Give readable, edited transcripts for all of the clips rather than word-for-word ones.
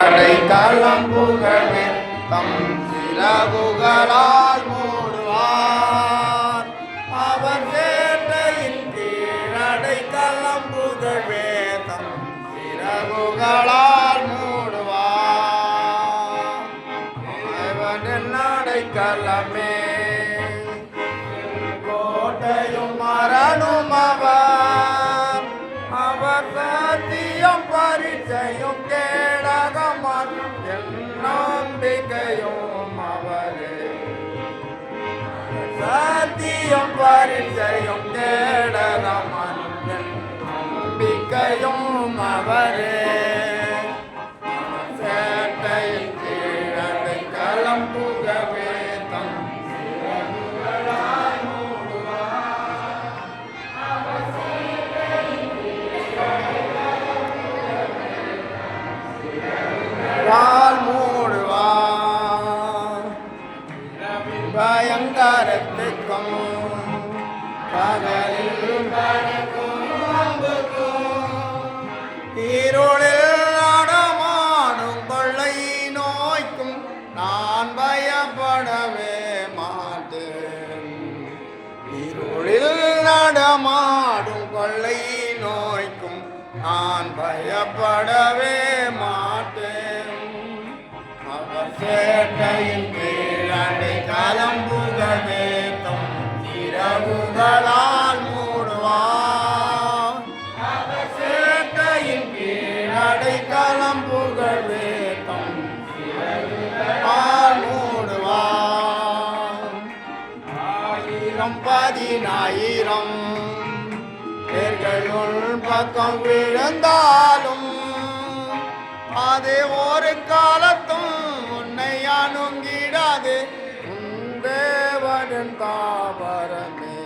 அடைக்கலம் புகழே தம் சிறகுகளால் மூடுவார். அவர் சேட்டையின் கீழ் அடைக்கலம் புகழே தம் சிறகுகளால் மூடுவார். அவனின் அடைக்கலமே கோட்டையும் மரணும் அவர். அவர் சத்தியம் பரிச்சையும் கேடகமன் என் நம்பிக்கையும் அவரே. சத்தியம் பரிச்சையும் கேடகமன் என் நம்பிக்கையும் அவரே. சேட்டையின் கீழடை களம் புகவே தம் சிறகுகளால் மூடுவார். மூடுவார். பயங்கரத்துக்கும் பகலில் பறக்கும் அம்புக்கும் இருளில் நடமாடும் கொள்ளை நோய்க்கும் நான் பயப்படவே மாட்டேன். இருளில் நடமாடும் கொள்ளை நோய்க்கும் நான் பயப்படவே மாட்டேன். அவர் சேட்டையின் கீழ் அடைக்கலம் புகவே தம் சிறகுகளால் மூடுவார். அவர் சேட்டையின் கீழ் அடைக்கலம் புகவே தம் சிறகுகளால் மூடுவார். 1000 10,000 பேர்களுள் பக்கம் விழுந்தாலும் அது ஒரு காலத்தும் உன்னை அணுங்கிடாது. தேவனின் தாபரமே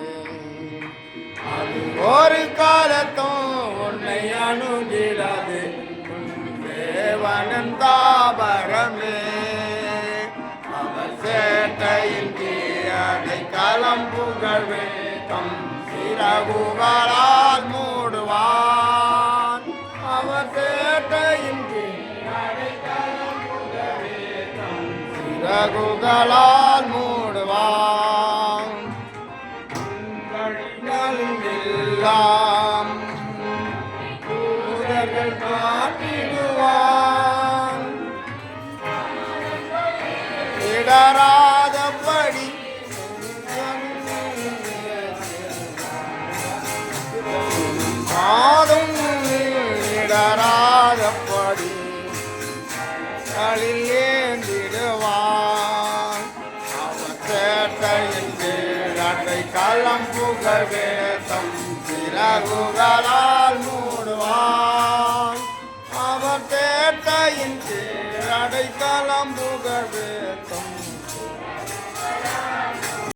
அது ஒரு காலத்தும் உன்னை அணுகிடாது. தேவனின் தாபரமே அவர் சேட்டையின் கீழடை களம் புகழ்வே தம் சிறகுகளால் மூடுவான். அவர் சேட்டையின் கீழடை களம் புகழ்வே தம் சிறகுகளால் மூடுவான். எல்லாம் தூதர்கள் காட்டிடுவான். இடராதபடி மாதும் இடராதபடி களில் ஏந்திடுவான். அவர் சேட்டையின் கீழடை களம் புகழ்வே தம் சிறகுகளால் மூடுவான். அவர் சேட்டையின் கீழடை களம் புகழ்வே தம்